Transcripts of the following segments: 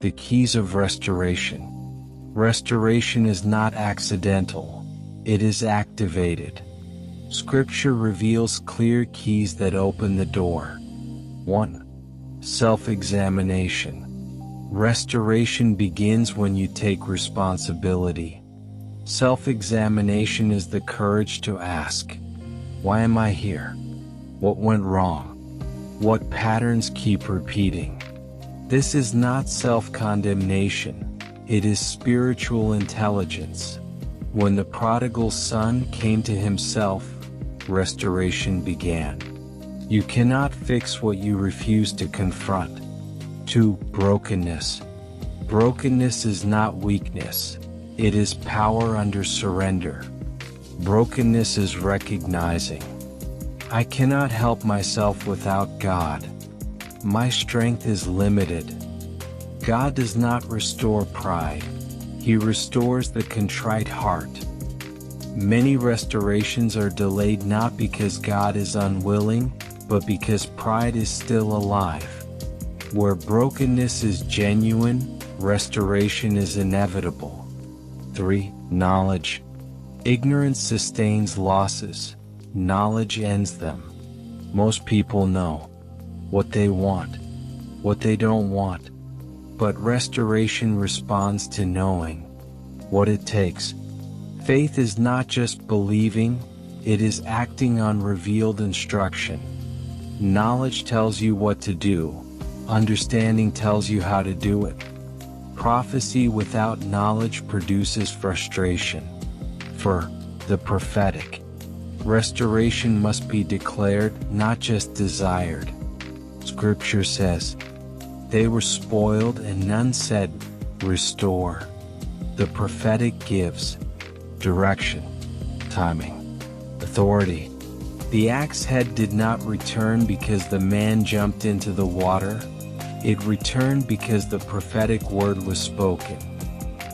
The keys of restoration. Restoration is not accidental, it is activated. Scripture reveals clear keys that open the door. 1. Self-examination. Restoration begins when you take responsibility. Self-examination is the courage to ask, why am I here? What went wrong? What patterns keep repeating? This is not self-condemnation, it is spiritual intelligence. When the prodigal son came to himself, restoration began. You cannot fix what you refuse to confront. 2. Brokenness. Brokenness is not weakness, it is power under surrender. Brokenness is recognizing, I cannot help myself without God. My strength is limited. God does not restore pride, He restores the contrite heart. Many restorations are delayed not because God is unwilling, but because pride is still alive. Where brokenness is genuine, restoration is inevitable. 3. Knowledge. Ignorance sustains losses, knowledge ends them. Most people know what they want, what they don't want, but restoration responds to knowing what it takes. Faith is not just believing, it is acting on revealed instruction. Knowledge tells you what to do, understanding tells you how to do it. Prophecy without knowledge produces frustration. For the prophetic, restoration must be declared, not just desired. Scripture says, they were spoiled and none said, restore. The prophetic gives direction, timing, authority. The axe head did not return because the man jumped into the water. It returned because the prophetic word was spoken.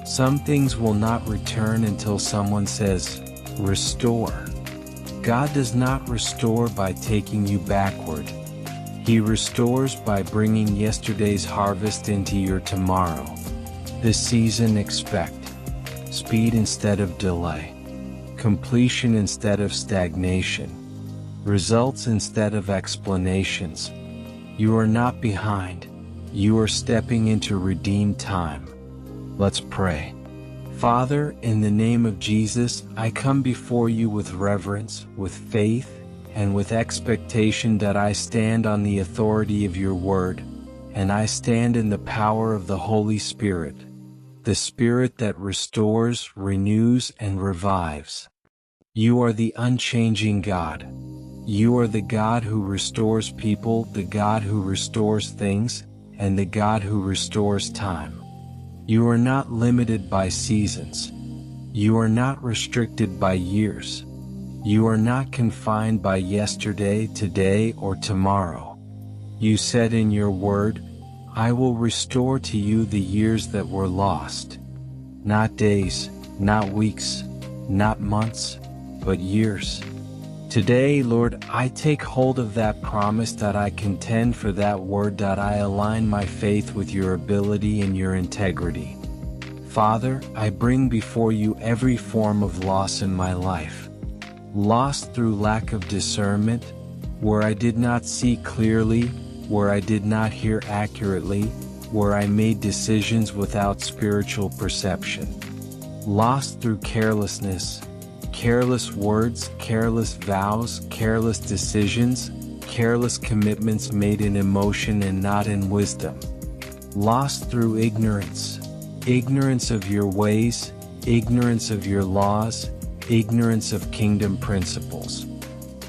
Some things will not return until someone says, restore. God does not restore by taking you backward. He restores by bringing yesterday's harvest into your tomorrow. This season expect speed instead of delay, completion instead of stagnation, results instead of explanations. You are not behind, you are stepping into redeemed time. Let's pray. Father, in the name of Jesus, I come before you with reverence, with faith, and with expectation that I stand on the authority of your word, and I stand in the power of the Holy Spirit, the Spirit that restores, renews, and revives. You are the unchanging God. You are the God who restores people, the God who restores things, and the God who restores time. You are not limited by seasons. You are not restricted by years. You are not confined by yesterday, today, or tomorrow. You said in your word, I will restore to you the years that were lost. Not days, not weeks, not months, but years. Today, Lord, I take hold of that promise, that I contend for that word, that I align my faith with your ability and your integrity. Father, I bring before you every form of loss in my life. Lost through lack of discernment, where I did not see clearly, where I did not hear accurately, where I made decisions without spiritual perception. Lost through carelessness, careless words, careless vows, careless decisions, careless commitments made in emotion and not in wisdom. Lost through ignorance, ignorance of your ways, ignorance of your laws, ignorance of kingdom principles.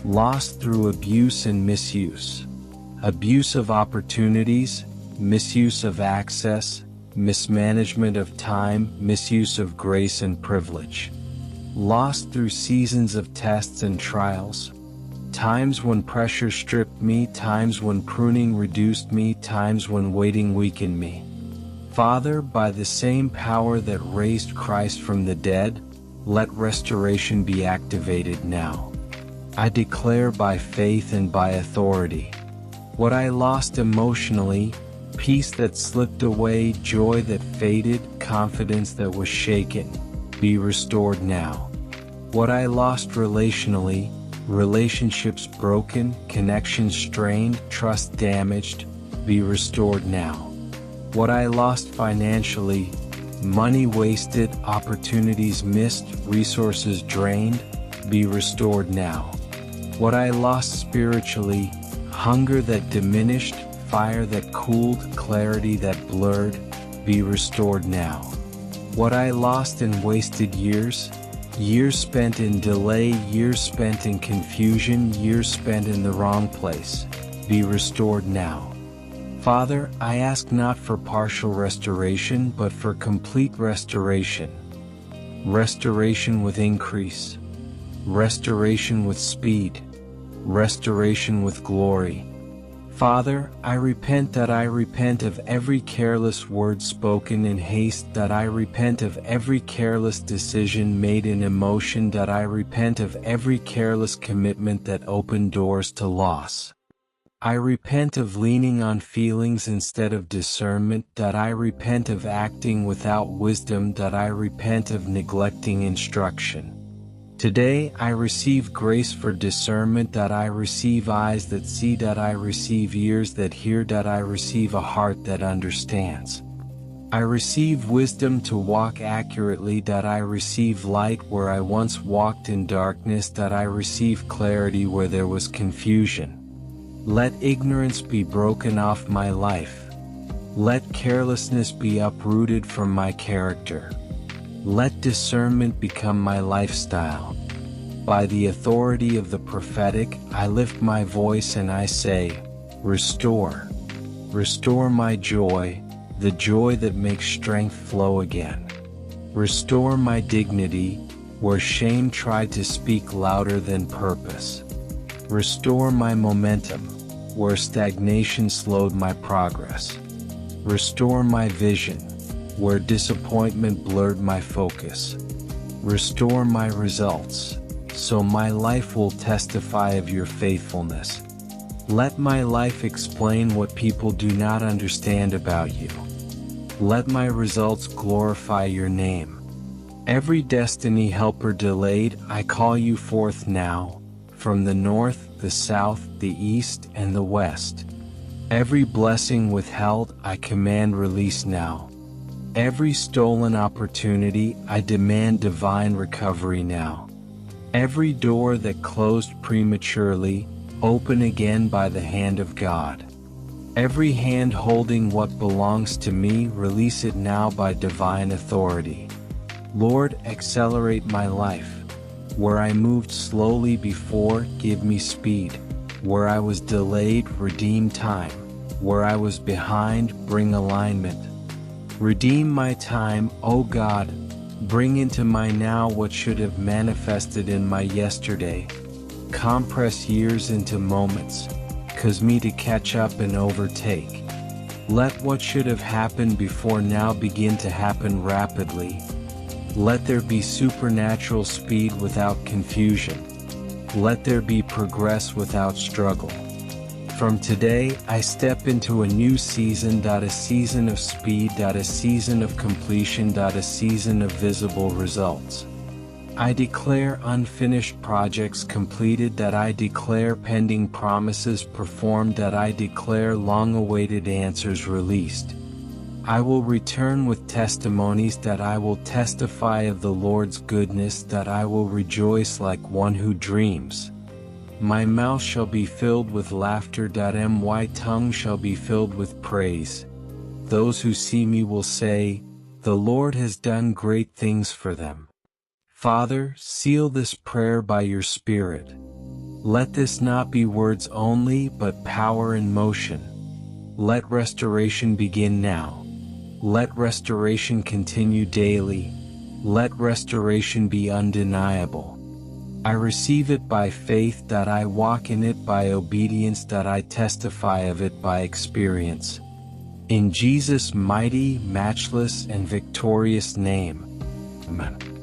Lost through abuse and misuse, abuse of opportunities, misuse of access, mismanagement of time, misuse of grace and privilege. Lost through seasons of tests and trials, times when pressure stripped me, times when pruning reduced me, times when waiting weakened me. Father, by the same power that raised Christ from the dead, let restoration be activated now. I declare by faith and by authority, what I lost emotionally, peace that slipped away, joy that faded, confidence that was shaken, be restored now. What I lost relationally, relationships broken, connections strained, trust damaged, be restored now. What I lost financially, money wasted, opportunities missed, resources drained, be restored now. What I lost spiritually, hunger that diminished, fire that cooled, clarity that blurred, be restored now. What I lost in wasted years, years spent in delay, years spent in confusion, years spent in the wrong place, be restored now. Father, I ask not for partial restoration but for complete restoration. Restoration with increase. Restoration with speed. Restoration with glory. Father, I repent of every careless word spoken in haste, that I repent of every careless decision made in emotion, that I repent of every careless commitment that opened doors to loss. I repent of leaning on feelings instead of discernment, that I repent of acting without wisdom, that I repent of neglecting instruction. Today I receive grace for discernment, that I receive eyes that see, that I receive ears that hear, that I receive a heart that understands. I receive wisdom to walk accurately, that I receive light where I once walked in darkness, that I receive clarity where there was confusion. Let ignorance be broken off my life. Let carelessness be uprooted from my character. Let discernment become my lifestyle. By the authority of the prophetic, I lift my voice and I say, restore. Restore my joy, the joy that makes strength flow again. Restore my dignity, where shame tried to speak louder than purpose. Restore my momentum, where stagnation slowed my progress. Restore my vision, where disappointment blurred my focus. Restore my results, so my life will testify of your faithfulness. Let my life explain what people do not understand about you. Let my results glorify your name. Every destiny helper delayed, I call you forth now, from the north, the south, the east, and the west. Every blessing withheld, I command release now. Every stolen opportunity, I demand divine recovery now. Every door that closed prematurely, open again by the hand of God. Every hand holding what belongs to me, release it now by divine authority. Lord, accelerate my life. Where I moved slowly before, give me speed. Where I was delayed, redeem time. Where I was behind, bring alignment. Redeem my time, O God. Bring into my now what should have manifested in my yesterday. Compress years into moments, cause me to catch up and overtake. Let what should have happened before now begin to happen rapidly. Let there be supernatural speed without confusion. Let there be progress without struggle. From today, I step into a new season, a season of speed, a season of completion, a season of visible results. I declare unfinished projects completed, that I declare pending promises performed, that I declare long-awaited answers released. I will return with testimonies, that I will testify of the Lord's goodness, that I will rejoice like one who dreams. My mouth shall be filled with laughter, my tongue shall be filled with praise. Those who see me will say, the Lord has done great things for them. Father, seal this prayer by your Spirit. Let this not be words only, but power in motion. Let restoration begin now. Let restoration continue daily. Let restoration be undeniable. I receive it by faith, that I walk in it by obedience, that I testify of it by experience. In Jesus' mighty, matchless, and victorious name. Amen.